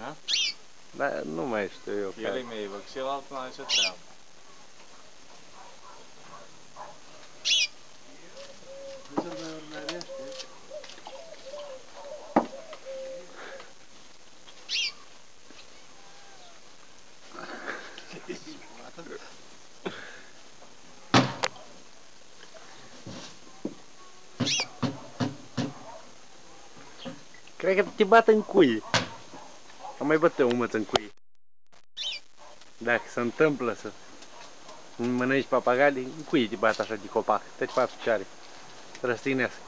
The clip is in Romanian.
Ha? Dar nu mai știu eu El care. e mei, văd, și el altul n-are ce treabă. Nu se mai urmărește. Cred că te bat în cui. Am mai bătut un măț în cui. Dacă se întâmplă să mănânci papagali, în cui te bat așa de copac. Te faci picioare. Răstinească.